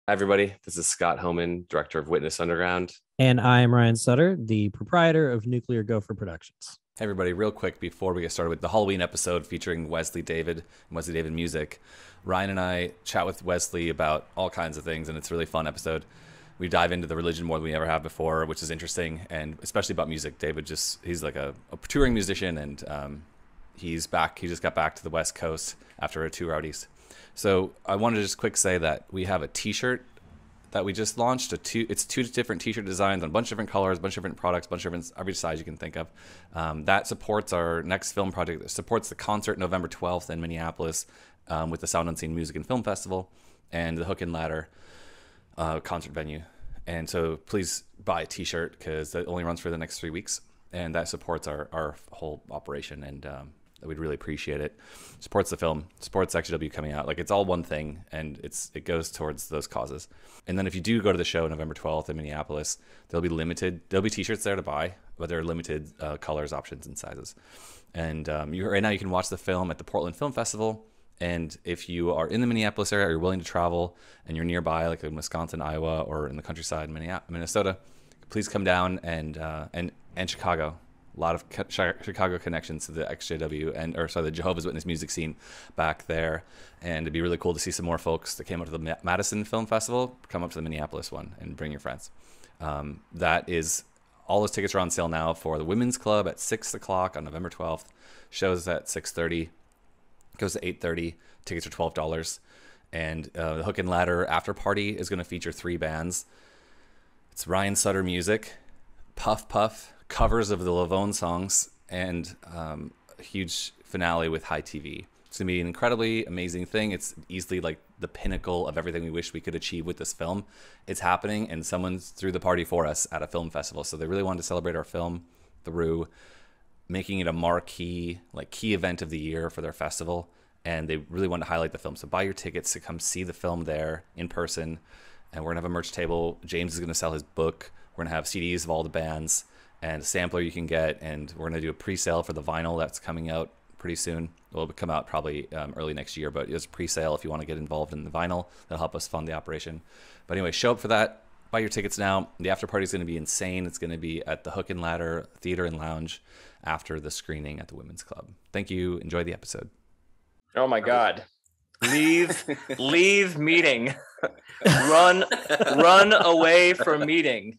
Hi, everybody. This is Scott Homan, director of Witness Underground. And I am Ryan Sutter, the proprietor of Nuclear Gopher Productions. Hey everybody, real quick before we get started with the Halloween episode featuring Wesley David and Wesley David music, Ryan and I chat with Wesley about all kinds of things, and it's a really fun episode. We dive into the religion more than we ever have before, which is interesting, and especially about music. He's like a touring musician, and he's back. He just got back to the West Coast after a tour out east. So I wanted to just quick say that we have a t-shirt that we just launched. It's two different t-shirt designs on a bunch of different colors, a bunch of different products, a bunch of different every size you can think of. That supports our next film project. That supports the concert November 12th in Minneapolis with the Sound Unseen Music and Film Festival and the Hook and Ladder concert venue. And so please buy a t-shirt because that only runs for the next 3 weeks, and that supports our whole operation, and we'd really appreciate it. Supports the film, supports exjw coming out. Like, it's all one thing, and it goes towards those causes. And then if you do go to the show November 12th in Minneapolis, there'll be t-shirts there to buy, but they're limited colors, options, and sizes. And right now you can watch the film at the Portland Film Festival. And if you are in the Minneapolis area, or you're willing to travel, and you're nearby, like in Wisconsin, Iowa, or in the countryside, Minnesota, please come down, and Chicago. A lot of Chicago connections to the exjw the Jehovah's Witness music scene back there, and it'd be really cool to see some more folks that came up to the Madison Film Festival come up to the Minneapolis one and bring your friends. That is all those tickets are on sale now for the Women's Club at 6 o'clock on November 12th. Shows at 6:30, goes to 8:30. Tickets are $12, and the Hook and Ladder after party is going to feature 3 bands. It's Ryan Sutter music, Puff Puff, covers of the Lavone songs, and a huge finale with High TV. It's gonna be an incredibly amazing thing. It's easily like the pinnacle of everything we wish we could achieve with this film. It's happening, and someone's threw the party for us at a film festival. So they really wanted to celebrate our film through making it a marquee, key event of the year for their festival. And they really wanted to highlight the film. So buy your tickets to come see the film there in person. And we're gonna have a merch table. James is gonna sell his book. We're gonna have CDs of all the bands and a sampler you can get, and we're going to do a pre-sale for the vinyl that's coming out pretty soon. Well, it'll come out probably early next year, but it's a pre-sale if you want to get involved in the vinyl. That'll help us fund the operation. But anyway, show up for that. Buy your tickets now. The after party is going to be insane. It's going to be at the Hook and Ladder Theater and Lounge after the screening at the Women's Club. Thank you. Enjoy the episode. Oh my God. Leave meeting. Run away from meeting.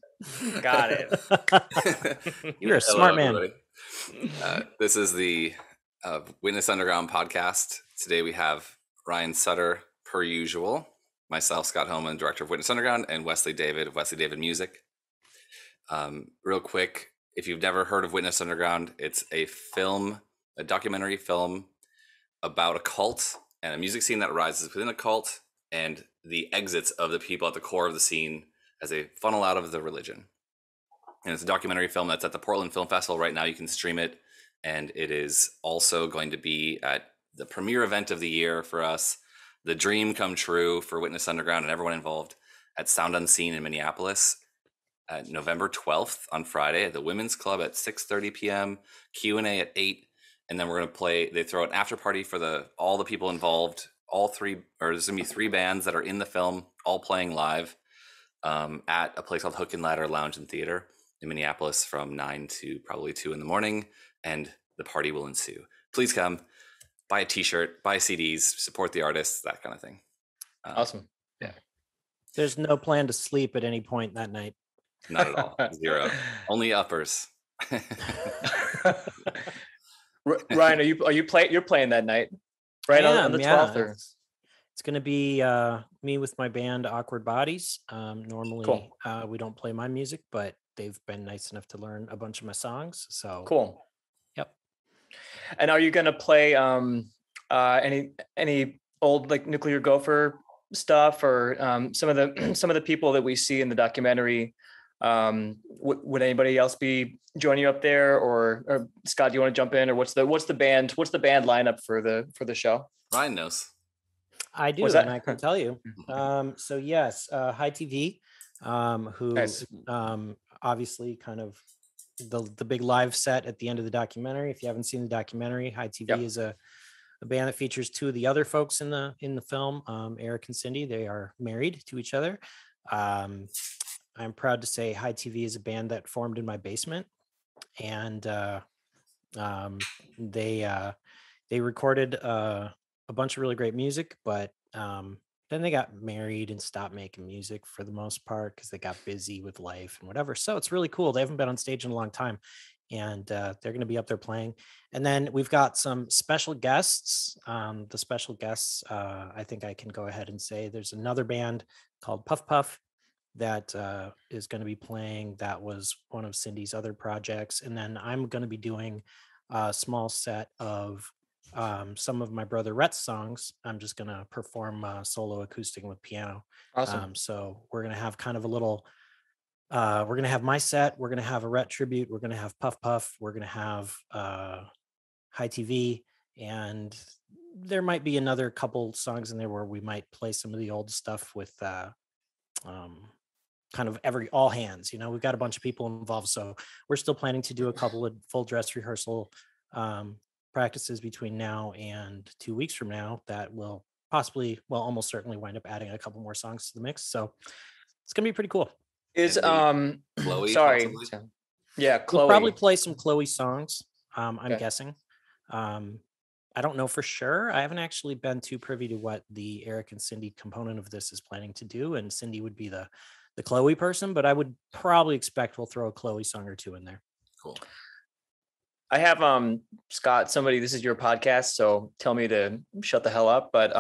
Got it. You're a smart man. This is the Witness Underground podcast. Today we have Ryan Sutter, per usual, myself, Scott Homan, director of Witness Underground, and Wesley David of Wesley David Music. Real quick, if you've never heard of Witness Underground, it's a documentary film about a cult and a music scene that arises within a cult, and the exits of the people at the core of the scene as they funnel out of the religion. And it's a documentary film that's at the Portland Film Festival right now. You can stream it, and it is also going to be at the premiere event of the year for us, the dream come true for Witness Underground and everyone involved, at Sound Unseen in Minneapolis at November 12th on Friday at the Women's Club at 6:30 p.m., Q&A at 8, and then we're going to play, they throw an after party for all the people involved, there's going to be 3 bands that are in the film, all playing live at a place called Hook and Ladder Lounge and Theater in Minneapolis from 9 to probably 2 in the morning, and the party will ensue. Please come, buy a t-shirt, buy CDs, support the artists, that kind of thing. Awesome. Yeah. There's no plan to sleep at any point that night. Not at all. 0. Only uppers. Ryan, you're playing that night, right? On the 12th? Or? It's going to be me with my band Awkward Bodies. Normally, cool. We don't play my music, but they've been nice enough to learn a bunch of my songs. So cool. Yep. And are you going to play any old Nuclear Gopher stuff, or some of the people that we see in the documentary? Would anybody else be joining you up there, or Scott, do you want to jump in, or what's the band lineup for the show? Ryan knows. I do, and I can tell you. So yes, High TV, who nice. Obviously kind of the big live set at the end of the documentary. If you haven't seen the documentary, High TV is a a band that features two of the other folks in the film, Eric and Cindy. They are married to each other. I'm proud to say High TV is a band that formed in my basement, and they recorded a bunch of really great music, but then they got married and stopped making music for the most part because they got busy with life and whatever. So it's really cool. They haven't been on stage in a long time, and they're going to be up there playing. And then we've got some special guests. The special guests, I think I can go ahead and say there's another band called Puff Puff that is going to be playing. That was one of Cindy's other projects. And then I'm going to be doing a small set of some of my brother Rhett's songs. I'm just going to perform solo acoustic with piano. Awesome. So we're going to have kind of a little, we're going to have my set. We're going to have a Rhett tribute. We're going to have Puff Puff. We're going to have High TV. And there might be another couple songs in there where we might play some of the old stuff with kind of all hands. We've got a bunch of people involved. So we're still planning to do a couple of full dress rehearsal practices between now and 2 weeks from now that will possibly, almost certainly wind up adding a couple more songs to the mix. So it's gonna be pretty cool. Is Chloe? Sorry. Possibly? Yeah, Chloe. We'll probably play some Chloe songs. I'm guessing. I don't know for sure. I haven't actually been too privy to what the Eric and Cindy component of this is planning to do, and Cindy would be the Chloe person, but I would probably expect we'll throw a Chloe song or two in there. Cool. I have Scott, this is your podcast, so tell me to shut the hell up. But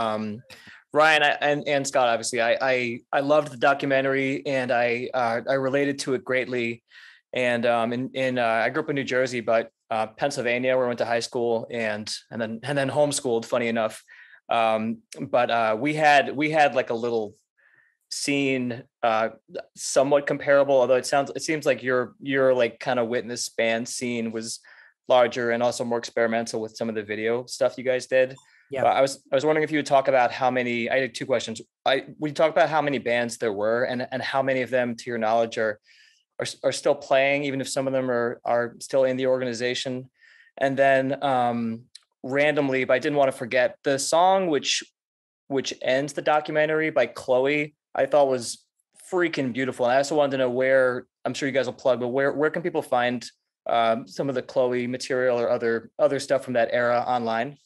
Ryan and Scott, obviously, I loved the documentary and I related to it greatly. And I grew up in New Jersey, but Pennsylvania, where I went to high school and then homeschooled, funny enough. But we had like a little scene somewhat comparable, although it seems like your like kind of witness band scene was larger and also more experimental with some of the video stuff you guys did. Yeah. But I was wondering if you would talk about how many. I had two questions. Would you talk about how many bands there were and how many of them, to your knowledge, are still playing, even if some of them are still in the organization? And then randomly, but I didn't want to forget, the song which ends the documentary by Chloe, I thought was freaking beautiful. And I also wanted to know where, I'm sure you guys will plug, but where can people find some of the Chloe material or other stuff from that era online?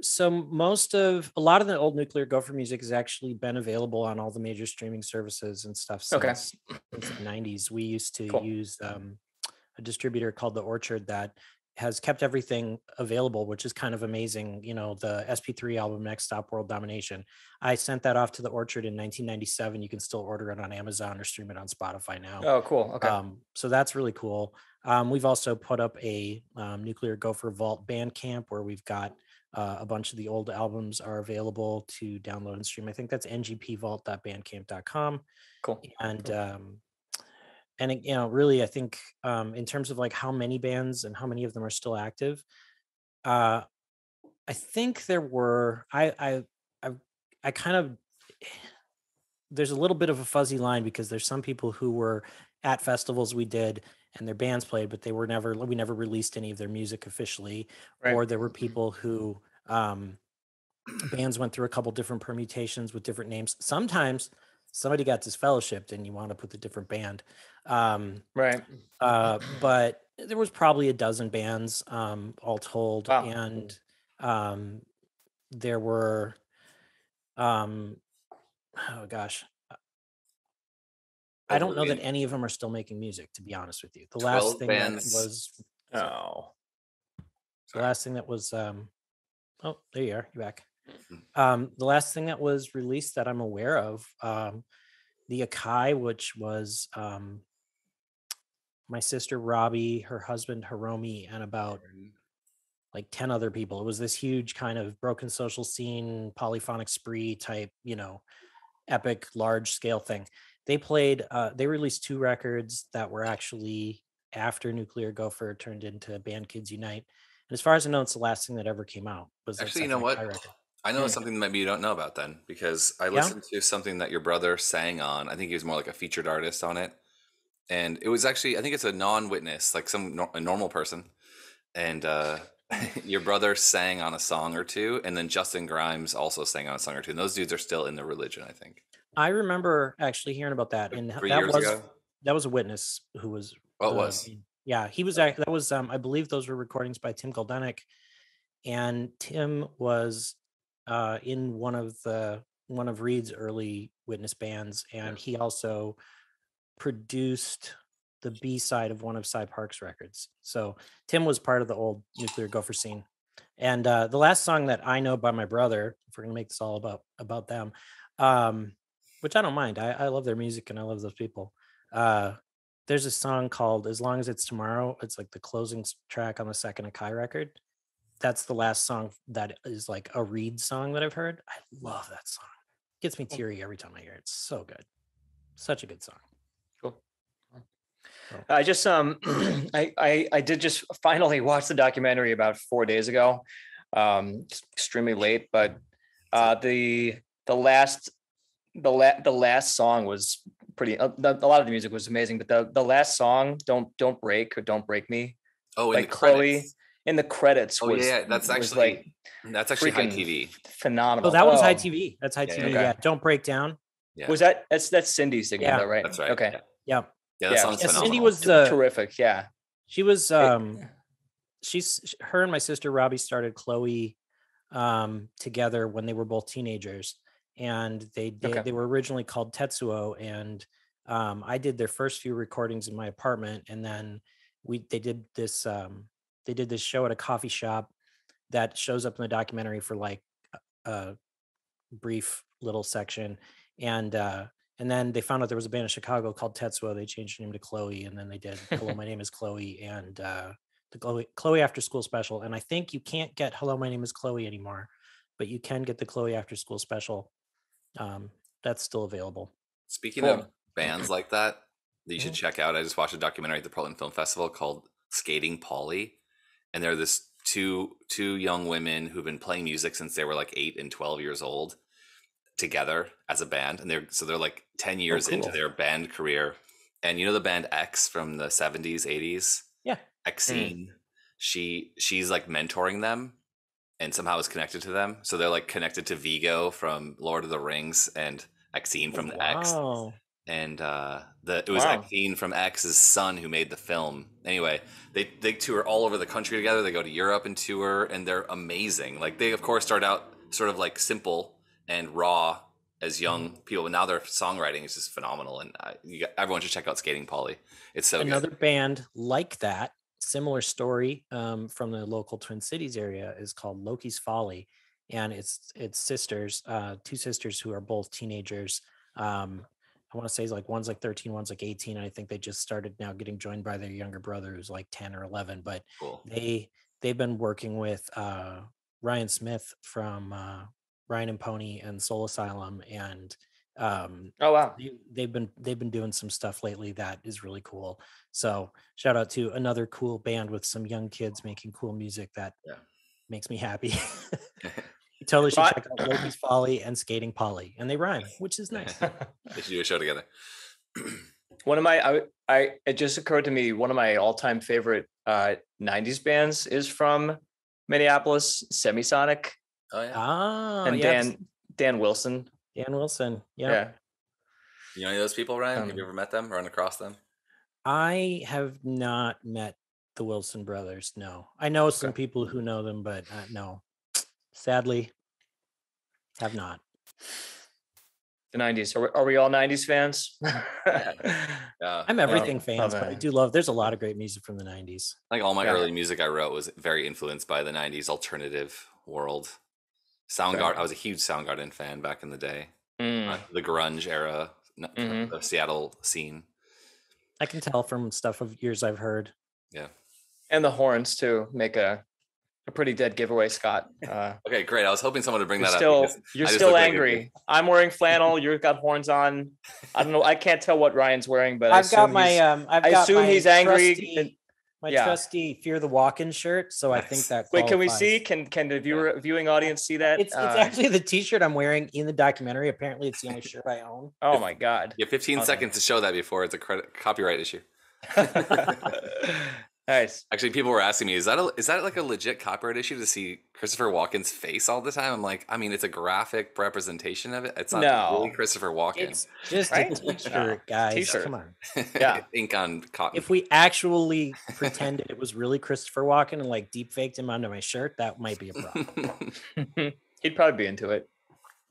So a lot of the old Nuclear Gopher music has actually been available on all the major streaming services and stuff since the 90s. We used to use a distributor called The Orchard that has kept everything available, which is kind of amazing. The SP3 album, Next Stop World Domination, I sent that off to The Orchard in 1997. You can still order it on Amazon or stream it on Spotify now. Oh, cool. Okay. So that's really cool. We've also put up a Nuclear Gopher Vault Bandcamp where we've got a bunch of the old albums are available to download and stream. I think that's ngpvault.bandcamp.com. Cool. And really, I think in terms of like how many bands and how many of them are still active, I think there were. I kind of, there's a little bit of a fuzzy line because there's some people who were at festivals we did and their bands played, but we never released any of their music officially. Right. Or there were people who bands went through a couple different permutations with different names. Sometimes somebody got disfellowshipped and you wound up with a different band. Right. But there was probably a dozen bands all told. Wow. And there were, oh gosh, I don't know that any of them are still making music, to be honest with you. The last thing bands. That was, the last thing that was, oh, there you are, you're back. The last thing that was released that I'm aware of, the Akai, which was my sister Robbie, her husband Hiromi, and about like 10 other people. It was this huge kind of broken social scene, polyphonic spree type, epic large scale thing. They released 2 records that were actually after Nuclear Gopher turned into Band Kids Unite. And as far as I know, it's the last thing that ever came out. Was actually, you know what? I know something that maybe you don't know about then, because I listened to something that your brother sang on. I think he was more like a featured artist on it. And it was actually, I think it's a non-witness, like a normal person. And your brother sang on a song or two, and then Justin Grimes also sang on a song or two. And those dudes are still in the religion, I think. I remember actually hearing about that, and 3 years ago. That was a witness who was. Oh, it was. Yeah, he was. That was. I believe those were recordings by Tim Goldenick, and Tim was in one of Reed's early Witness bands, and he also produced the B side of one of Cy Park's records. So Tim was part of the old Nuclear Gopher scene. And the last song that I know by my brother, if we're gonna make this all about them, which I don't mind. I love their music and I love those people. There's a song called "As Long as It's Tomorrow." It's like the closing track on the second Akai record. That's the last song that is like a Reed song that I've heard. I love that song. It gets me teary every time I hear it. It's so good. Such a good song. Cool. I just I did just finally watch the documentary about 4 days ago. Extremely late, but the last song was pretty. A lot of the music was amazing, but the last song, "Don't Break" or "Don't Break Me," Oh, like Chloe in the credits. Oh, was, yeah, that's was actually like High TV. phenomenal. Oh, that was High TV. That's High TV. yeah. Yeah. Don't Break Down. Yeah. Was that's Cindy singing Yeah. though, right? That's right. Okay. Yeah, Yeah. that song's Yeah, phenomenal. Cindy was Terrific. Yeah. she was her and my sister Robbie started Chloe together when they were both teenagers, and they were originally called Tetsuo, and I did their first few recordings in my apartment, and then they did this show at a coffee shop that shows up in the documentary for like a brief little section, and then they found out there was a band in Chicago called Tetsuo. They changed their name to Chloe, and then they did "Hello, My Name Is Chloe" and the Chloe After School special. And I think you can't get "Hello, My Name Is Chloe" anymore, but you can get the Chloe After School special. That's still available. Speaking of bands like that you should check out, I just watched a documentary at the Portland Film Festival called "Skating Polly," and they're this two young women who've been playing music since they were like 8 and 12 years old together as a band, and they're like 10 years into their band career. And you know the band X from the 70s 80s? Yeah. Exene. She's like mentoring them and somehow is connected to them, so they're like connected to Vigo from Lord of the Rings and Exene from the X. And it was Exene from X's son who made the film. Anyway, they tour all over the country together. They go to Europe and tour, and they're amazing. Like, they of course start out sort of like simple and raw as young people, but now their songwriting is just phenomenal. And everyone should check out Skating Polly. It's so Another good. band like that, similar story from the local Twin Cities area, is called Loki's Folly, and it's sisters, two sisters who are both teenagers. I want to say like one's like 13, one's like 18. And I think they just started now getting joined by their younger brother who's like 10 or 11. But cool. They've been working with Ryan Smith from Ryan and Pony and Soul Asylum, and they've been doing some stuff lately that is really cool. So shout out to another cool band with some young kids making cool music that makes me happy. You totally should check out Loki's Folly and Skating Polly, and they rhyme, which is nice. They should do a show together. One of it just occurred to me, one of my all-time favorite 90s bands is from Minneapolis, Semisonic. Oh yeah. And Dan Wilson. Dan Wilson. Yeah. You know any of those people, Ryan? Have you ever met them, run across them? I have not met the Wilson brothers. No, I know some people who know them, but no, sadly, have not. The 90s. Are we all 90s fans? I'm everything fans, but I do love. There's a lot of great music from the 90s. I think all my early music I wrote was very influenced by the 90s alternative world. Soundgarden. I was a huge Soundgarden fan back in the day. The grunge era, the Seattle scene. I can tell from stuff of years I've heard. Yeah. And the horns too make a pretty dead giveaway, Scott. Okay, great. I was hoping someone would bring that up. You're still angry. I'm wearing flannel. You've got horns on. I don't know. I can't tell what Ryan's wearing, but I assume he's angry. My trusty Fear the Walk-In shirt. So I think that. Wait, can we see? Can the viewing audience see that? It's actually the T-shirt I'm wearing in the documentary. Apparently, it's the only shirt I own. Oh my God! You have 15 seconds to show that before it's a copyright issue. Nice. Actually, people were asking me, is that like a legit copyright issue to see Christopher Walken's face all the time? I'm like, I mean, it's a graphic representation of it. It's not really No. Christopher Walken. It's just Right? a No, t-shirt, it's a guys. t-shirt. Come on. Yeah. Ink on cotton. If we actually pretended it was really Christopher Walken and like deep faked him onto my shirt, that might be a problem. He'd probably be into it.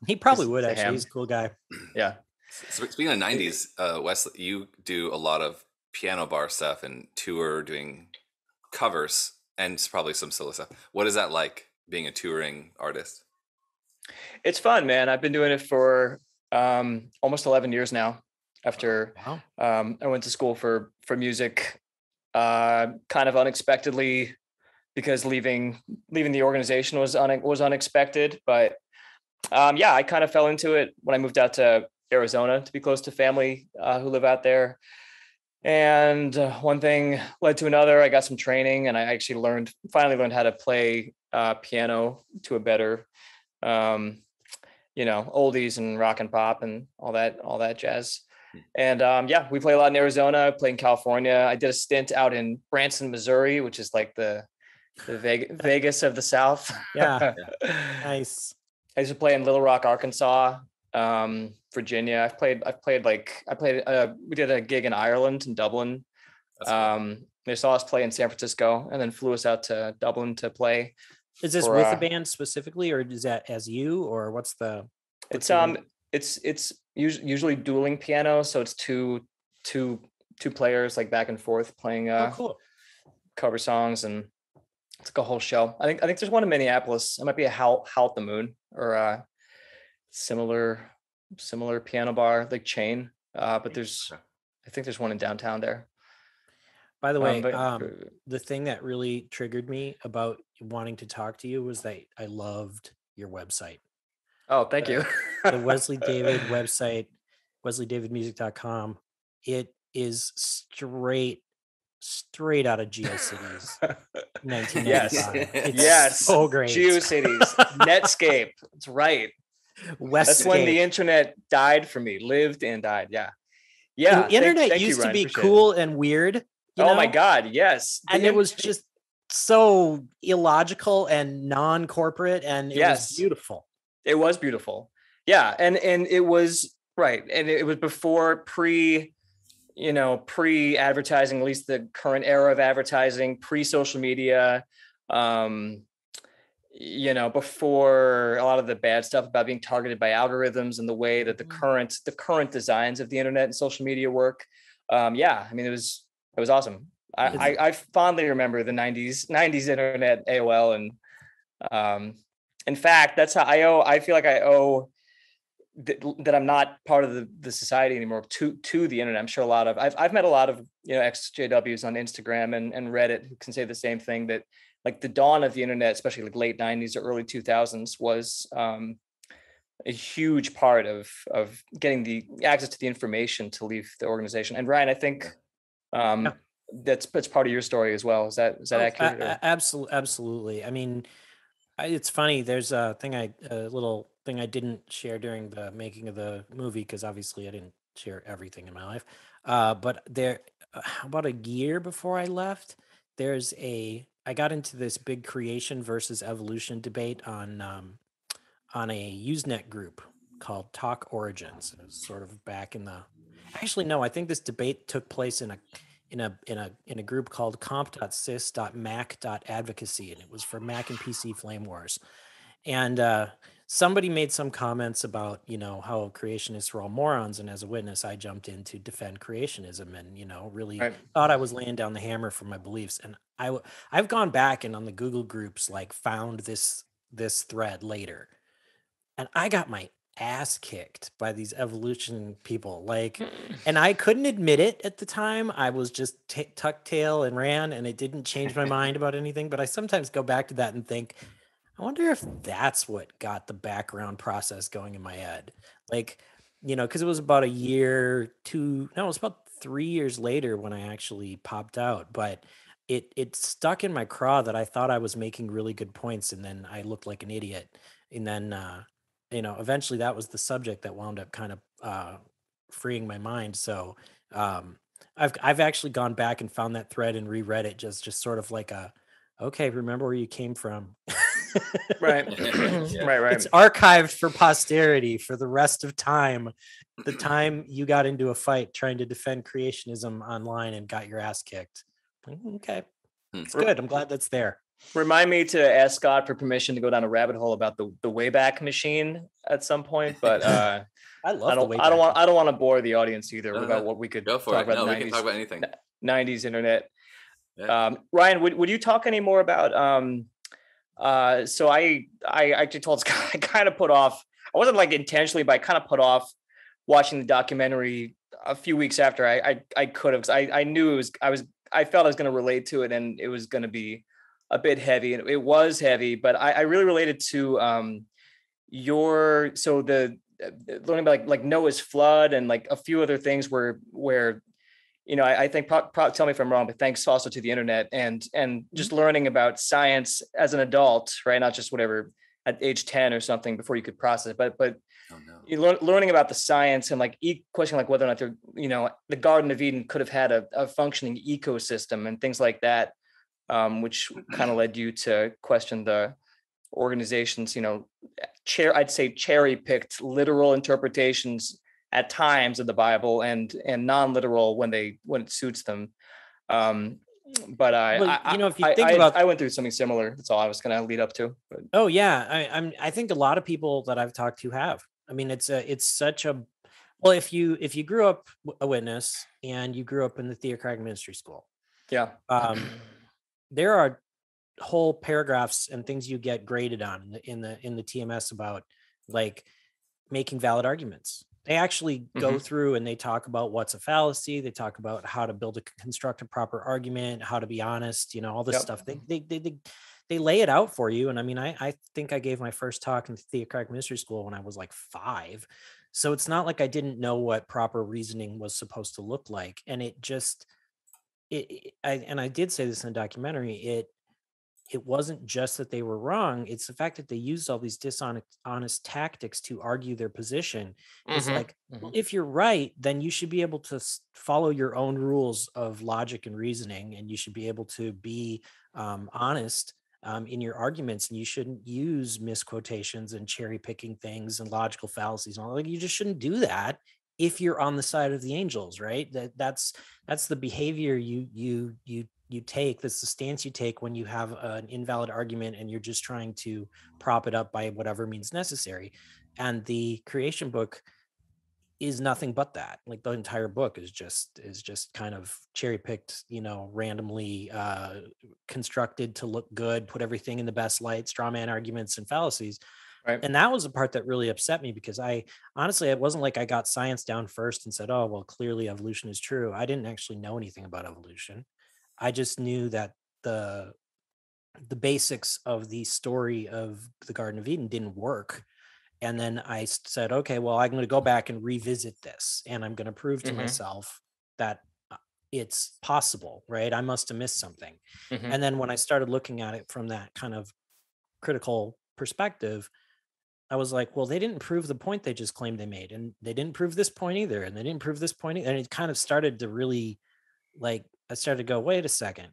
He probably He's would a actually. ham. He's a cool guy. Yeah. So speaking of 90s, Wesley, you do a lot of piano bar stuff and tour doing covers and probably some solo stuff. What is that like being a touring artist? It's fun, man. I've been doing it for almost 11 years now. After I went to school for music, kind of unexpectedly, because leaving the organization was unexpected. But yeah, I kind of fell into it when I moved out to Arizona to be close to family who live out there. And one thing led to another. I got some training, and I actually finally learned how to play piano to a better, oldies and rock and pop and all that jazz. And yeah, we play a lot in Arizona, play in California. I did a stint out in Branson, Missouri, which is like the Vegas of the South. Yeah. Nice. I used to play in Little Rock, Arkansas, Virginia. We did a gig in Ireland, in Dublin. Cool. They saw us play in San Francisco and then flew us out to Dublin to play. Is this with a band specifically, or is that as you, or what's it's usually dueling piano. So it's two players like back and forth playing cool. cover songs, and it's like a whole show. I think there's one in Minneapolis. It might be a Howl at the Moon or a similar piano bar like chain. But I think there's one in downtown there. By the way, the thing that really triggered me about wanting to talk to you was that I loved your website. Oh, thank you. The Wesley David website, wesleydavidmusic.com. It is straight out of GeoCities. 1995. Yes. So great. GeoCities, Netscape. That's right. That's when the internet died for me, lived and died. Yeah. The internet used to be cool and weird. Oh my God. Yes. And it was just so illogical and non-corporate, and it was beautiful. It was beautiful. Yeah. And it was right. And it was before pre-advertising, at least the current era of advertising, pre-social media, before a lot of the bad stuff about being targeted by algorithms and the way that the current designs of the internet and social media work. Yeah, I mean, it was awesome. I fondly remember the 90s internet, AOL, and in fact, that's how I feel like I owe that I'm not part of the society anymore to the internet. I'm sure I've met a lot of exjws on Instagram and Reddit who can say the same thing, that like the dawn of the internet, especially like late 90s or early 2000s, was a huge part of getting the access to the information to leave the organization. And Ryan, I think that's part of your story as well. Is that accurate? Absolutely. I mean, it's funny. There's a little thing I didn't share during the making of the movie, because obviously I didn't share everything in my life. But there, about a year before I left, I got into this big creation versus evolution debate on a Usenet group called Talk Origins. It was sort of back in actually, no, I think this debate took place in a group called comp.sys.mac.advocacy, and it was for Mac and PC flame wars. And somebody made some comments about how creationists were all morons, and as a witness, I jumped in to defend creationism and really thought I was laying down the hammer for my beliefs. And I've gone back and on the Google groups found this thread later, and I got my ass kicked by these evolution people, and I couldn't admit it at the time. I was just tucked tail and ran, and it didn't change my mind about anything. But I sometimes go back to that and think, I wonder if that's what got the background process going in my head. Because it was about it was about 3 years later when I actually popped out. But it stuck in my craw that I thought I was making really good points, and then I looked like an idiot. And then eventually that was the subject that wound up kind of freeing my mind. So I've actually gone back and found that thread and reread it just sort of like okay, remember where you came from. Right. Yeah. Right. It's archived for posterity for the rest of time. The time you got into a fight trying to defend creationism online and got your ass kicked. Okay. It's good. I'm glad that's there. Remind me to ask Scott for permission to go down a rabbit hole about the Wayback Machine at some point, but I love I don't want to bore the audience either about what we could go for talk it. about. No, we can talk about anything. 90s internet. Yeah. Ryan, would you talk any more about so I actually told Scott I kind of put off, I wasn't like intentionally, but I kind of put off watching the documentary a few weeks after I could have, because I knew I felt I was going to relate to it, and it was going to be a bit heavy, and it was heavy, but I really related to learning about like Noah's flood and like a few other things where I think tell me if I'm wrong, but thanks also to the internet and just learning about science as an adult, right? Not just whatever at age 10 or something before you could process it, but learning about the science and like questioning like whether or not the Garden of Eden could have had a functioning ecosystem and things like that, which kind of led you to question the organization's, I'd say cherry-picked literal interpretations at times of the Bible and non-literal when it suits them. But if you think about, I went through something similar. That's all I was going to lead up to. But. Oh yeah, I think a lot of people that I've talked to have. I mean, it's such a well. If you grew up a witness and you grew up in the theocratic ministry school, yeah, there are whole paragraphs and things you get graded on in the TMS about like making valid arguments. They actually go through and they talk about what's a fallacy. They talk about how to construct a proper argument, how to be honest, all this stuff. They lay it out for you. And I mean, I think I gave my first talk in theocratic ministry school when I was like 5. So it's not like I didn't know what proper reasoning was supposed to look like. And it just, I did say this in the documentary, it wasn't just that they were wrong. It's the fact that they used all these dishonest tactics to argue their position. It's like, well, if you're right, then you should be able to follow your own rules of logic and reasoning, and you should be able to be honest in your arguments, and you shouldn't use misquotations and cherry picking things and logical fallacies and all. Like, you just shouldn't do that if you're on the side of the angels, right? That's the behavior you take. That's the stance you take when you have an invalid argument and you're just trying to prop it up by whatever means necessary. And the creation book is nothing but that. Like, the entire book is just kind of cherry picked, randomly constructed to look good, put everything in the best light, straw man arguments and fallacies. Right. And that was the part that really upset me, because it wasn't like I got science down first and said, oh, well, clearly evolution is true. I didn't actually know anything about evolution. I just knew that the basics of the story of the Garden of Eden didn't work. And then I said, okay, well, I'm going to go back and revisit this, and I'm going to prove to myself that it's possible, right? I must have missed something. And then when I started looking at it from that kind of critical perspective, I was like, well, they didn't prove the point they just claimed they made, and they didn't prove this point either, and they didn't prove this point either. And it kind of started to really, like, I started to go, wait a second,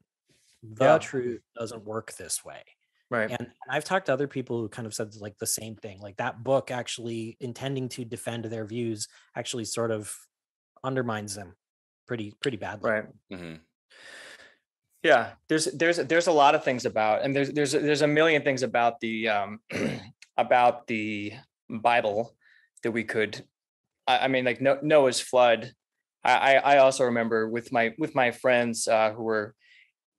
the truth doesn't work this way. Right. And I've talked to other people who kind of said like the same thing. Like, that book actually, intending to defend their views, actually sort of undermines them pretty badly. Right. Yeah. There's a lot of things about, and there's a million things about the about the Bible that we could, I mean, like Noah's flood. I also remember with my friends who were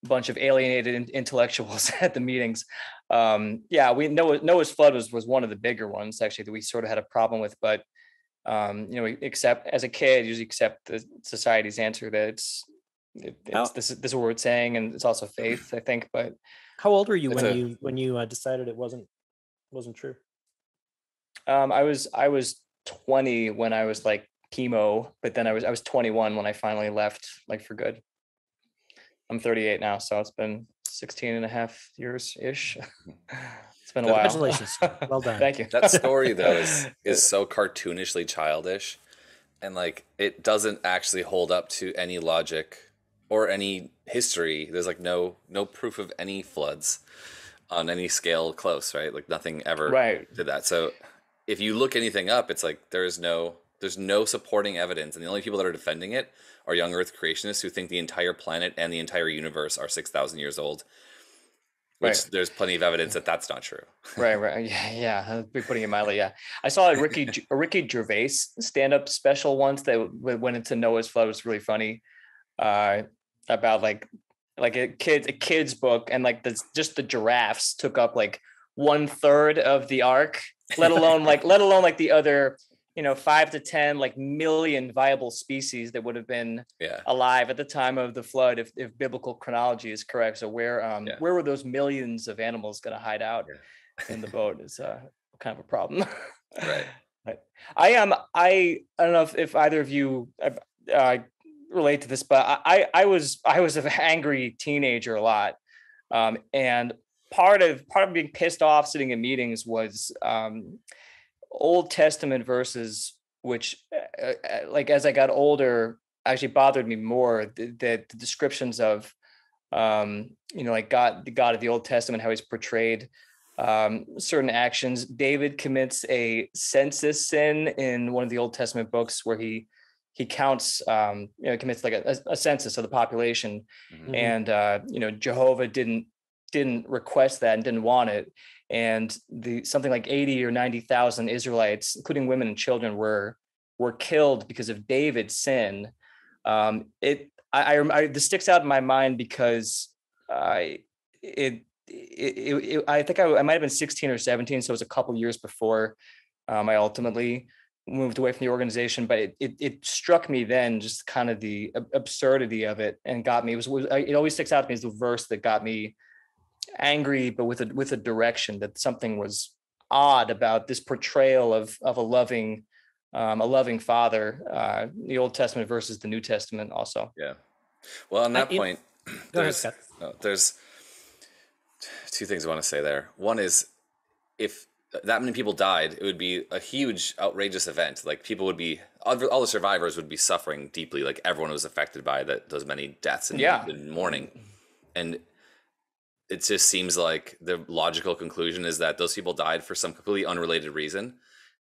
a bunch of alienated intellectuals at the meetings. Noah's flood was one of the bigger ones actually that we sort of had a problem with, but we accept, as a kid, usually accept the society's answer that this is what we're saying, and it's also faith, I think. But how old were you when you decided it wasn't true? I was 20 when I was like chemo, but then I was 21 when I finally left, like, for good. I'm 38 now, so it's been 16 and a half years ish. It's been a while. Congratulations. Well done. Thank you. That story though is so cartoonishly childish. And like, it doesn't actually hold up to any logic or any history. There's like no proof of any floods on any scale close, right? Like nothing ever did that. So if you look anything up, it's like there's no supporting evidence, and the only people that are defending it are young Earth creationists who think the entire planet and the entire universe are 6,000 years old. Which there's plenty of evidence that that's not true. Right. Yeah. I'll be putting it mildly. Yeah. I saw a Ricky Gervais stand-up special once that went into Noah's flood. It was really funny. About like a kid's book, and like just the giraffes took up like 1/3 of the ark, let alone like the other, 5 to 10 like million viable species that would have been alive at the time of the flood if biblical chronology is correct. So where were those millions of animals going to hide out in the boat is kind of a problem. Right. I don't know if either of you relate to this, but I was an angry teenager a lot, and part of being pissed off sitting in meetings was Old Testament verses, which like as I got older actually bothered me more. The descriptions of like the God of the Old Testament, how he's portrayed, certain actions. David commits a census sin in one of the Old Testament books where he counts, commits like a census of the population, and Jehovah didn't request that and didn't want it, and something like 80 or 90,000 Israelites, including women and children, were killed because of David's sin. This sticks out in my mind because I think I might have been 16 or 17, so it was a couple years before I ultimately moved away from the organization, but it struck me then just kind of the absurdity of it, and got me. It always sticks out to me as the verse that got me angry, but with a direction that something was odd about this portrayal of a loving father. The Old Testament versus the New Testament also. Yeah. Well, on that point, there's two things I want to say there. One is, if that many people died, it would be a huge, outrageous event. Like, people would be, all the survivors would be suffering deeply. Like, everyone was affected by those many deaths and mourning. And it just seems like the logical conclusion is that those people died for some completely unrelated reason.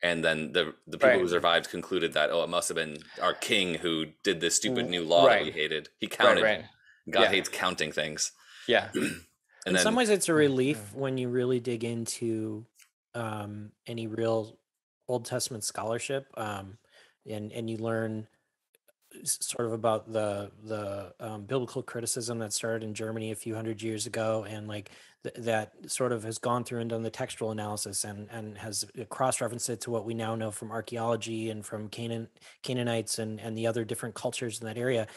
And then the people who survived concluded that, it must have been our king who did this stupid new law that we hated. He counted. God hates counting things. Yeah. In some ways, it's a relief when you really dig into any real Old Testament scholarship, and you learn sort of about the biblical criticism that started in Germany a few hundred years ago, and like that sort of has gone through and done the textual analysis and has cross-referenced it to what we now know from archaeology and from Canaanites and the other different cultures in that area.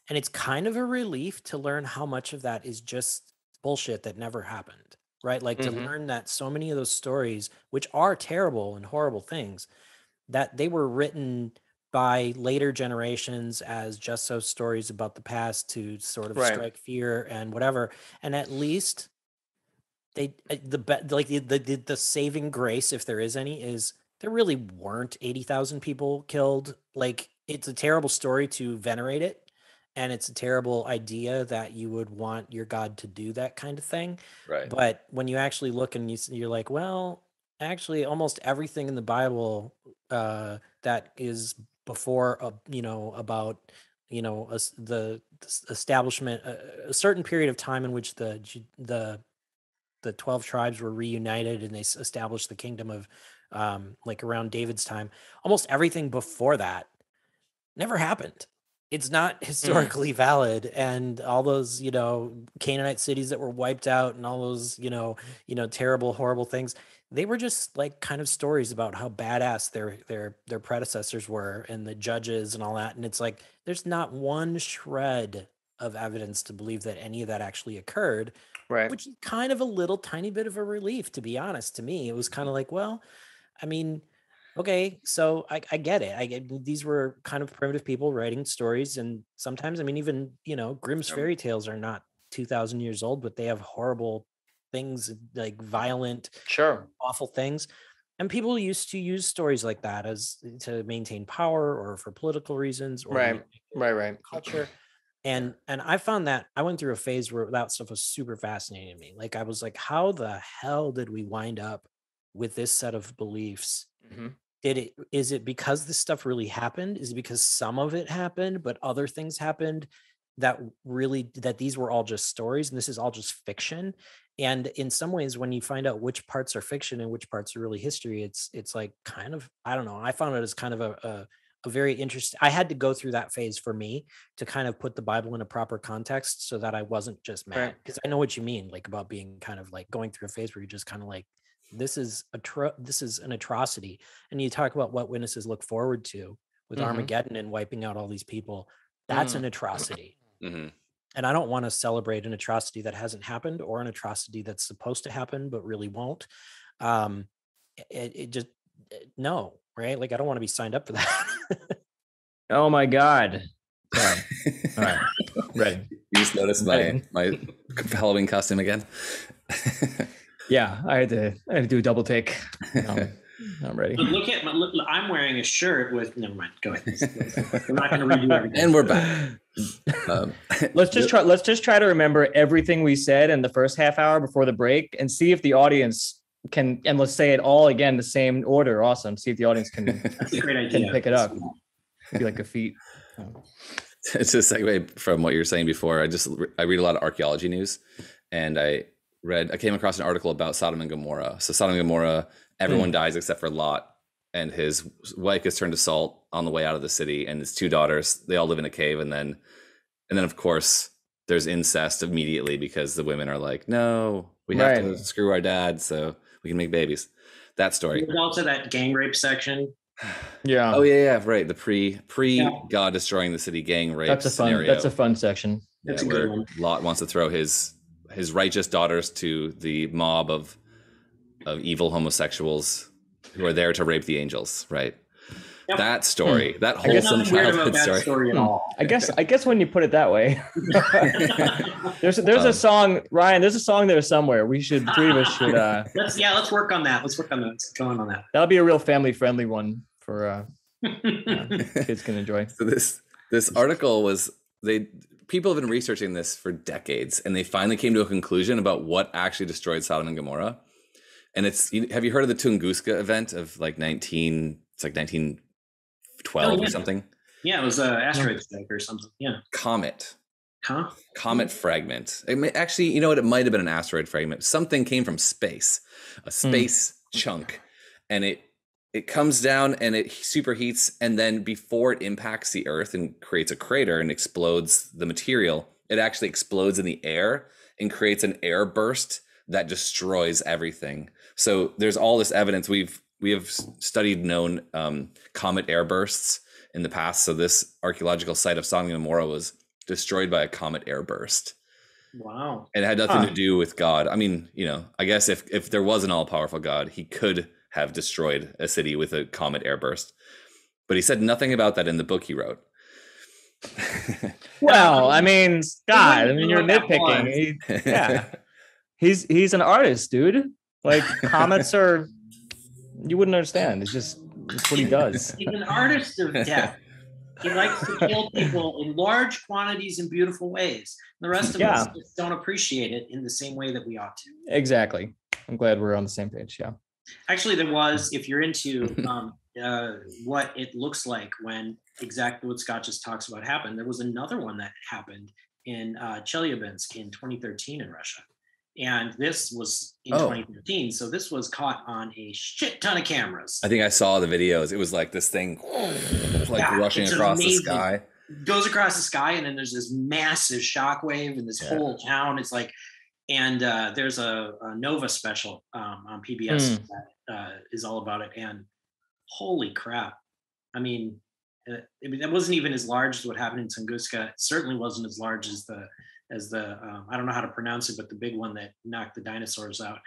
And it's kind of a relief to learn how much of that is just bullshit that never happened, right? Like to learn that so many of those stories, which are terrible and horrible things, that they were written by later generations as just those stories about the past to sort of strike fear and whatever. And at least the saving grace, if there is any, is there really weren't 80,000 people killed. Like, it's a terrible story to venerate it, and it's a terrible idea that you would want your God to do that kind of thing. Right. But when you actually look and you're like, well, actually almost everything in the Bible that is before about the establishment, a certain period of time in which the 12 tribes were reunited and they established the kingdom of like around David's time, almost everything before that never happened. It's not historically valid. And all those, Canaanite cities that were wiped out and all those, terrible, horrible things, they were just like kind of stories about how badass their predecessors were and the judges and all that. And it's like, there's not one shred of evidence to believe that any of that actually occurred, which is kind of a little tiny bit of a relief, to be honest. To me, it was kind of like, well, I mean, okay, so I get it. These were kind of primitive people writing stories, and sometimes, I mean, even Grimm's fairy tales are not 2,000 years old, but they have horrible things, like violent, awful things. And people used to use stories like that as to maintain power or for political reasons or right. culture. And I found that I went through a phase where that stuff was super fascinating to me. Like I was like, how the hell did we wind up with this set of beliefs? Is it because this stuff really happened? Is it because some of it happened, but other things happened that these were all just stories and this is all just fiction? And in some ways, when you find out which parts are fiction and which parts are really history, it's like kind of, I don't know. I found it as kind of a very interesting. I had to go through that phase for me to kind of put the Bible in a proper context so that I wasn't just mad, because I know what you mean, like about being kind of like going through a phase where you're just kind of like, this is an atrocity. And you talk about what witnesses look forward to with Armageddon and wiping out all these people. That's an atrocity. And I don't want to celebrate an atrocity that hasn't happened or an atrocity that's supposed to happen but really won't. It just no, right? Like I don't want to be signed up for that. Oh my God. All right. Ready. You just noticed my Halloween costume again. Yeah, I had to do a double take. I'm ready. But look, I'm wearing a shirt with. Never mind. Go ahead. I'm not going to redo everything. And we're back. Let's just try to remember everything we said in the first half hour before the break, and see if the audience can. And let's say it all again, the same order. Awesome. See if the audience can. That's a great idea. Can pick it up. Be like a feat. It's a segue from what you were saying before. I read a lot of archaeology news, and I came across an article about Sodom and Gomorrah. So Sodom and Gomorrah, everyone dies except for Lot, and his wife is turned to salt on the way out of the city, and his 2 daughters, they all live in a cave, and then of course there's incest immediately because the women are like, no, we have to screw our dad so we can make babies. That story. There's also that gang rape section. Yeah. Oh yeah, right. The pre God destroying the city gang rape scenario. That's a fun section. That's a good one. Lot wants to throw his righteous daughters to the mob of evil homosexuals who are there to rape the angels, right? Yep. That story, that wholesome childhood story. At all. I guess when you put it that way, there's a song, Ryan. There's a song there somewhere. Three of us should. Let's work on that. Let's go on that. That'll be a real family friendly one for kids can enjoy. So this article was people have been researching this for decades, and they finally came to a conclusion about what actually destroyed Sodom and Gomorrah. And have you heard of the Tunguska event of like 1912 or something? Yeah, it was an asteroid strike or something. Yeah. Comet. Huh? Comet fragment. Actually, you know what? It might have been an asteroid fragment. Something came from space, a space chunk, and it comes down and it superheats, and then before it impacts the Earth and creates a crater and explodes the material, it actually explodes in the air and creates an air burst that destroys everything. So there's all this evidence. We have studied known comet airbursts in the past. So this archaeological site of Sodom and Gomorrah was destroyed by a comet airburst. Wow. And it had nothing to do with God. I mean, I guess if there was an all-powerful God, he could have destroyed a city with a comet airburst. But he said nothing about that in the book he wrote. Well, I mean, God, you're nitpicking. He's an artist, dude. Like comets are, you wouldn't understand. It's what he does. He's an artist of death. He likes to kill people in large quantities in beautiful ways. The rest of us just don't appreciate it in the same way that we ought to. Exactly. I'm glad we're on the same page. Yeah. Actually, there was, if you're into what it looks like when exactly what Scott just talks about happened, there was another one that happened in Chelyabinsk in 2013 in Russia. And this was in 2013. So this was caught on a shit ton of cameras. I think I saw the videos. It was like this thing rushing across the sky. Goes across the sky, and then there's this massive shockwave in this whole town. It's like, and there's a Nova special on PBS that is all about it. And holy crap. I mean, it wasn't even as large as what happened in Tunguska. It certainly wasn't as large as the I don't know how to pronounce it, but the big one that knocked the dinosaurs out,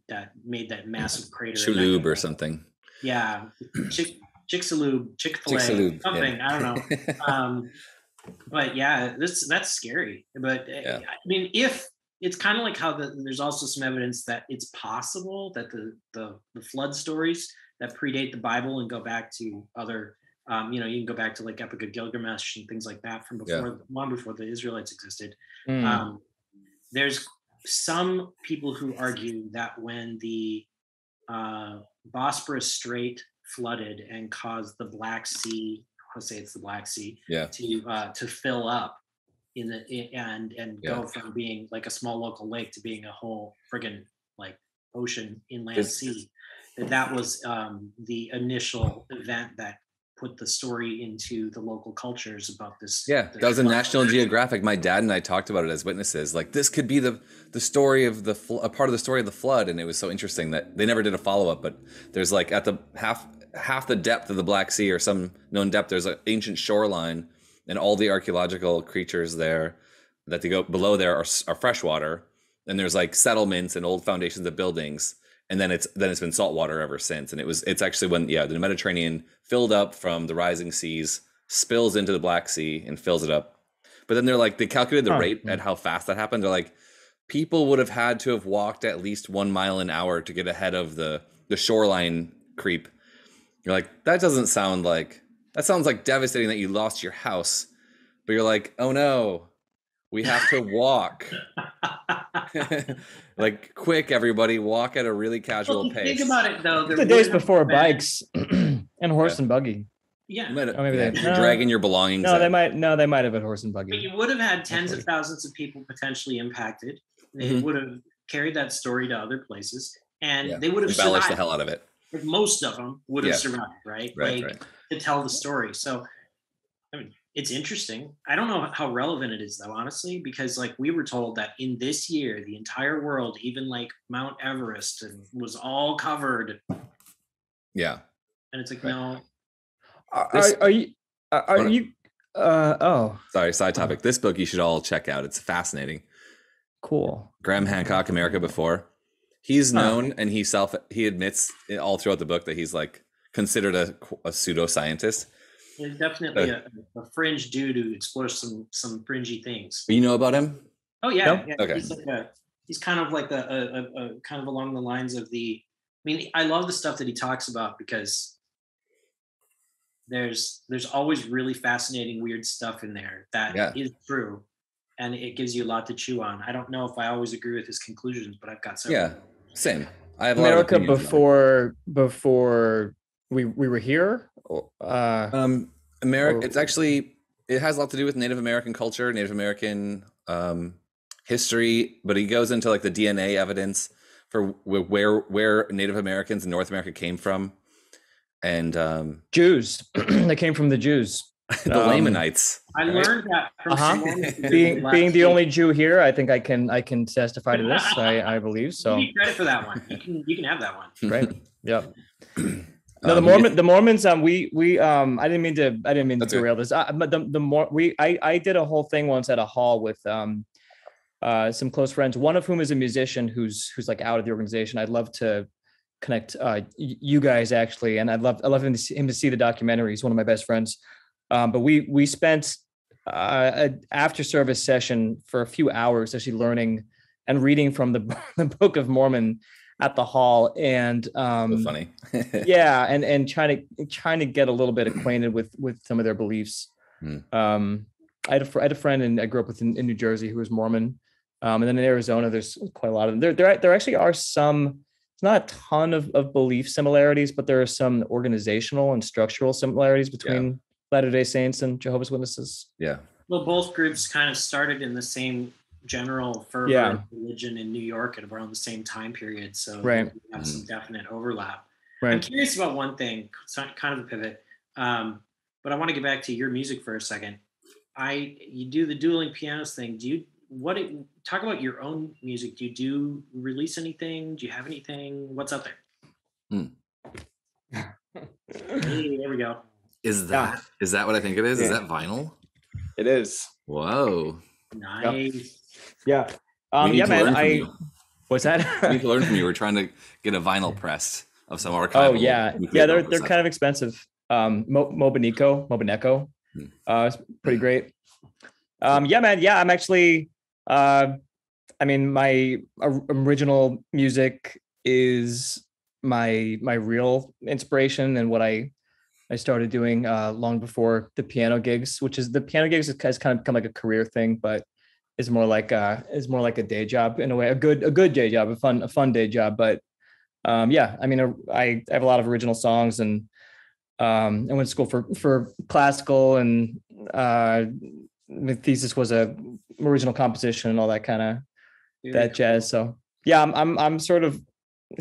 that made that massive crater. Chicxulub or something. Yeah. Chicxulub, Chick-fil-A, something. Yeah. I don't know. But yeah, that's scary. But I mean, if it's kind of like how there's also some evidence that it's possible that the flood stories that predate the Bible and go back to other, you can go back to like Epic of Gilgamesh and things like that from before, long before the Israelites existed. There's some people who argue that when the Bosporus Strait flooded and caused the Black Sea, I'll say it's the Black Sea, to fill up and go from being like a small local lake to being a whole friggin' like ocean inland sea. That was the initial event that put the story into the local cultures about this. Yeah, that was a National Geographic. My dad and I talked about it as witnesses. Like, this could be the story of a part of the story of the flood, and it was so interesting that they never did a follow up. But there's like at the half the depth of the Black Sea, or some known depth, there's an ancient shoreline, and all the archaeological creatures there that they go below there are freshwater, and there's like settlements and old foundations of buildings. And then it's been saltwater ever since. And it's actually when the Mediterranean filled up from the rising seas, spills into the Black Sea and fills it up. But then they calculated the rate at how fast that happened. They're like, people would have had to have walked at least 1 mile an hour to get ahead of the shoreline creep. You're like, that sounds like devastating that you lost your house. But you're like, oh no, we have to walk. Like, quick, everybody, walk at a really casual pace. Think about it, though. The days before bikes and horse and buggy. Yeah. You're dragging your belongings. No, they might have a horse and buggy. But you would have had tens of thousands of people potentially impacted. They would have carried that story to other places, and they would have embellished survived. The hell out of it. Like, most of them would have survived, right? Right. To tell the story. So, I mean, it's interesting. I don't know how relevant it is, though, honestly, because like we were told that in this year, the entire world, even like Mount Everest, was all covered. Yeah. And it's like, no. Are you? Sorry, side topic. This book you should all check out. It's fascinating. Cool. Graham Hancock, America Before. He's known, and he admits all throughout the book that he's like considered a pseudoscientist. He's definitely a fringe dude who explores some fringy things. You know about him? Oh yeah. No? Yeah. Okay. He's kind of like a kind of along the lines of I mean, I love the stuff that he talks about because there's always really fascinating, weird stuff in there that is true, and it gives you a lot to chew on. I don't know if I always agree with his conclusions, but I've got several. Yeah, same. I have America before we were here. America. It's actually, it has a lot to do with Native American culture, Native American history, but he goes into like the DNA evidence for where Native Americans in North America came from, and Jews. They came from the Jews. The Lamanites. I learned that from being the only Jew here. I think I can testify to this. I believe so. You need credit for that one. You can have that one. Right. Yep. No, the Mormons. I didn't mean to derail this. But I did a whole thing once at a hall with some close friends. One of whom is a musician who's like out of the organization. I'd love to connect you guys actually, and I'd love him to see the documentary. He's one of my best friends. But we spent an after service session for a few hours actually learning and reading from the Book of Mormon at the hall, and so funny. yeah, and trying to get a little bit acquainted with some of their beliefs. I had a friend I grew up with in New Jersey who was Mormon, and then in Arizona there's quite a lot of them. There actually are some. It's not a ton of belief similarities, but there are some organizational and structural similarities between Latter-day Saints and Jehovah's Witnesses. Yeah. Well, both groups kind of started in the same general fervor religion in New York at around the same time period. So we have some definite overlap. Right. I'm curious about one thing. It's not kind of a pivot, but I want to get back to your music for a second. You do the dueling pianos thing. Talk about your own music? Do you release anything? Do you have anything? What's out there? Hey, there we go. Is that what I think it is? Yeah. Is that vinyl? It is. Whoa. Nice. Yeah. Man. What's that? We need to learn from you. We're trying to get a vinyl press of some archival. Oh yeah. They're kind of expensive. Mobaneco. It's pretty great. Man. Yeah, I'm actually. I mean, my original music is my real inspiration and what I started doing long before the piano gigs, which is the piano gigs has kind of become like a career thing, but is more like a day job in a way, a good day job, a fun day job. But yeah, I mean, I have a lot of original songs, and I went to school for classical, and my thesis was a original composition and all that kind of that jazz. So yeah, I'm sort of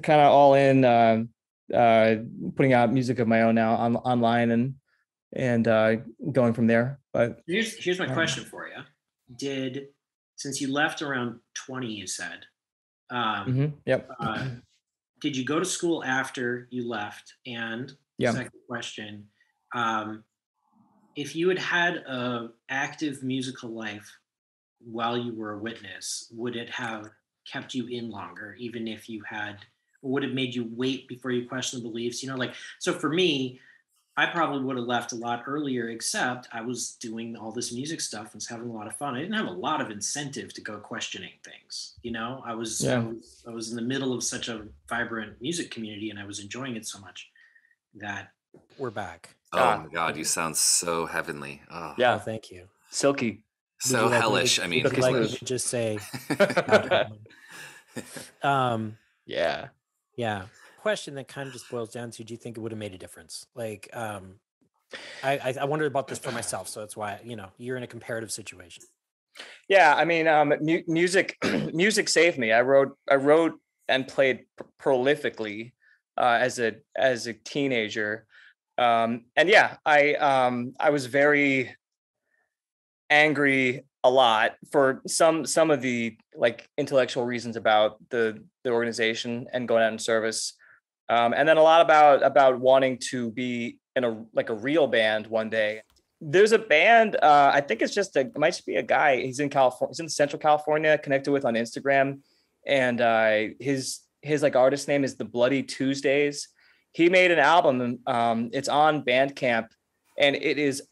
kind of all in putting out music of my own now online and going from there. But here's my question for you. Since you left around 20, you said, yep. Did you go to school after you left? And second question, if you had a active musical life while you were a witness, would it have kept you in longer, even if you had, or would it made you wait before you question the beliefs? Like, so for me, I probably would have left a lot earlier, except I was doing all this music stuff and was having a lot of fun. I didn't have a lot of incentive to go questioning things. I was in the middle of such a vibrant music community, and I was enjoying it so much that we're back. Oh my God, you sound so heavenly. Oh. Yeah, oh, thank you. Silky. So hellish. I mean, would you like me to just say, yeah. Question that kind of just boils down to, do you think it would have made a difference? Like, I wondered about this for myself, so that's why you're in a comparative situation. Yeah, I mean, music saved me. I wrote and played prolifically as a teenager, and yeah, I was very angry a lot for some of the like intellectual reasons about the organization and going out in service. And then a lot about wanting to be in a real band one day. There's a band, I think it might just be a guy. He's in California. He's in Central California, connected with on Instagram, and his like artist name is the Bloody Tuesdays. He made an album. It's on Bandcamp, and it is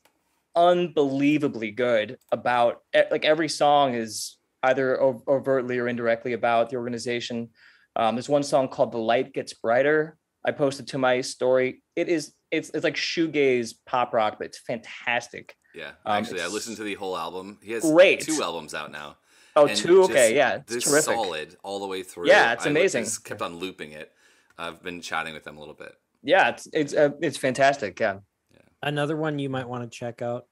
unbelievably good. About like every song is either overtly or indirectly about the organization. There's one song called "The Light Gets Brighter." I posted to my story. It's like shoegaze pop rock, but it's fantastic. Yeah, actually, I listened to the whole album. He has 2 albums out now. Oh, and 2? Okay, yeah, it's terrific. Solid all the way through. Yeah, it's amazing. I just kept on looping it. I've been chatting with them a little bit. Yeah, it's fantastic. Yeah. Another one you might want to check out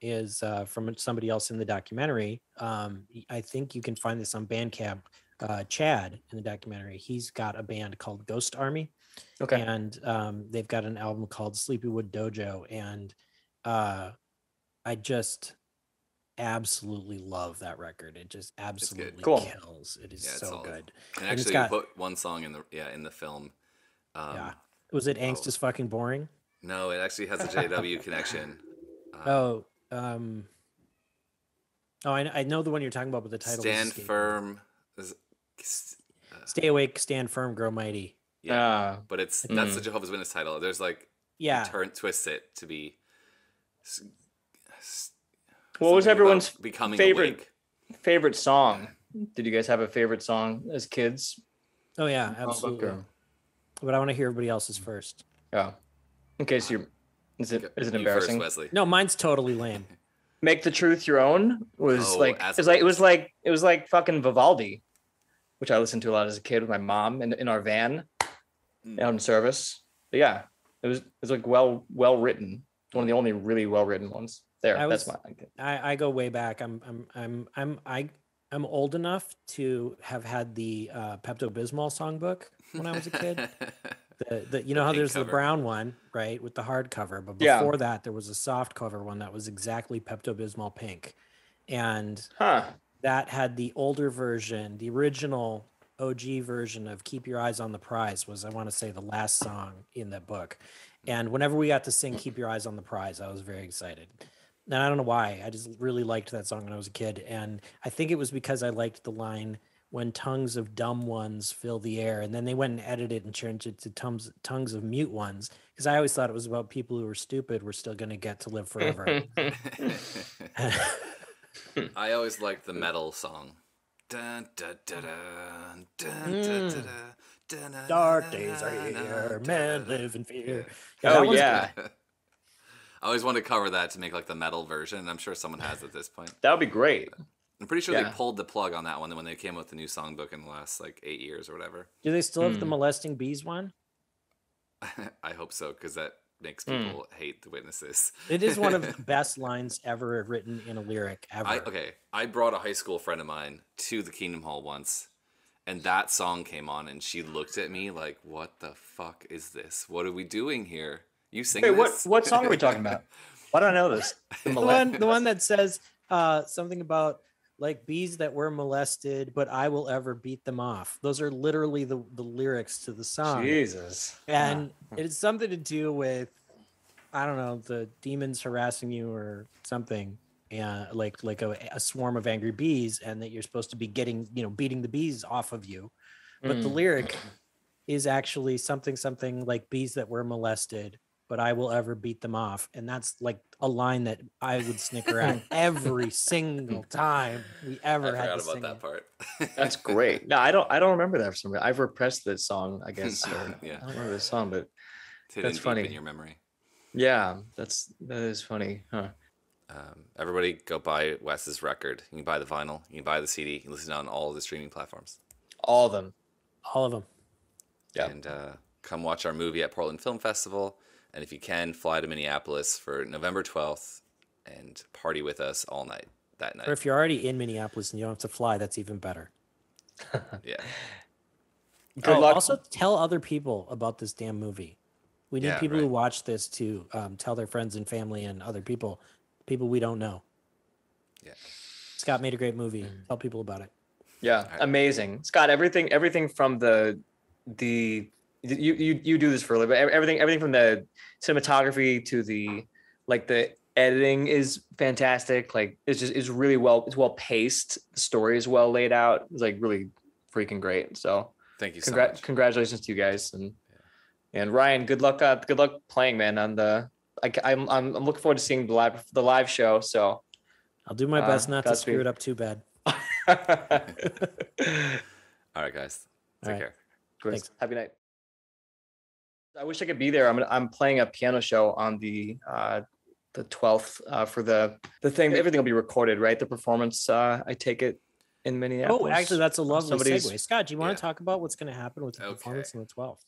is from somebody else in the documentary. I think you can find this on Bandcamp. Chad in the documentary, he's got a band called Ghost Army. Okay. And they've got an album called Sleepywood Dojo, and I just absolutely love that record. It just absolutely kills. It is so good. And actually, you put one song in the film. Was it Angst is Fucking Boring? No, it actually has a JW connection. I know the one you're talking about, but the title Stand Firm. Stay Awake, Stand Firm, Grow Mighty. Yeah, but that's the Jehovah's Witness title. There's like twist it to be. What was everyone's becoming favorite song? Did you guys have a favorite song as kids? Oh yeah, absolutely. But I want to hear everybody else's first. Yeah. In case is it embarrassing? First, Wesley. No, mine's totally lame. Make the Truth Your Own was it was like fucking Vivaldi, which I listened to a lot as a kid with my mom in our van out in service. But yeah, it was like well written. One of the only really well written ones. I go way back. I'm old enough to have had the Pepto-Bismol songbook when I was a kid. How there's cover. The brown one, right, with the hardcover, but before that there was a soft cover one that was exactly Pepto-Bismol pink, and that had the older version, the original OG version of "Keep Your Eyes on the Prize" was, I want to say, the last song in that book. And whenever we got to sing "Keep Your Eyes on the Prize," I was very excited. And I don't know why. I just really liked that song when I was a kid, and I think it was because I liked the line, "When tongues of dumb ones fill the air," and then they went and edited it and changed it to tongues of mute ones, because I always thought it was about people who were stupid were still going to get to live forever. I always liked the metal song. Dun, dun, dun, dun, dun, Mm. dun, dun, dun, dun, Dark dun, days are dun, here, dun, men dun, live in fear. yeah. Yeah, Oh, that one's yeah. good. I always wanted to cover that to make like the metal version. I'm sure someone has at this point. That would be great. I'm pretty sure Yeah. they pulled the plug on that one when they came out with the new songbook in the last like 8 years or whatever. Do they still have the molesting bees one? I hope so, because that makes people hate the Witnesses. It is one of the best lines ever written in a lyric ever. I brought a high school friend of mine to the Kingdom Hall once, and that song came on, and she looked at me like, "What the fuck is this? What are we doing here? You singing this?" What song are we talking about? Why don't I know this? the one that says something about like bees that were molested, but I will ever beat them off. Those are literally the lyrics to the song. Jesus. And it's something to do with, I don't know, the demons harassing you or something. Yeah, like a swarm of angry bees, and that you're supposed to be getting, beating the bees off of you. But the lyric is actually something like bees that were molested, but I will ever beat them off. And that's like a line that I would snicker at every single time we ever had to sing that part. That's great. No, I don't remember that for some reason. I've repressed that song, I guess. Yeah. I don't remember this song, but That's funny. deep in your memory. Yeah, that is funny. Huh. Everybody go buy Wes's record. You can buy the vinyl. You can buy the CD. You can listen on all of the streaming platforms. All of them. All of them. Yeah. And come watch our movie at Portland Film Festival. And if you can, fly to Minneapolis for November 12th and party with us all night that night. Or if you're already in Minneapolis and you don't have to fly, that's even better. Yeah. Good luck. Also, tell other people about this damn movie. We need people who watch this to tell their friends and family and other people we don't know. Yeah. Scott made a great movie. Tell people about it. Yeah, amazing, Scott. Everything from you do this for a living. Everything from the cinematography to the editing is fantastic. Like it's really well paced. The story is well laid out. It's like really freaking great. So thank you so much. Congratulations to you guys and Ryan. Good luck playing, man. On the I'm looking forward to seeing the live show. So I'll do my best not to screw it up too bad. All right, guys. Take care. Thanks. Happy night. I wish I could be there. I'm playing a piano show on the 12th for the thing. Everything will be recorded, right? The performance. I take it in Minneapolis. Oh, actually, that's a lovely segue. Scott, do you want to talk about what's going to happen with the performance on the 12th?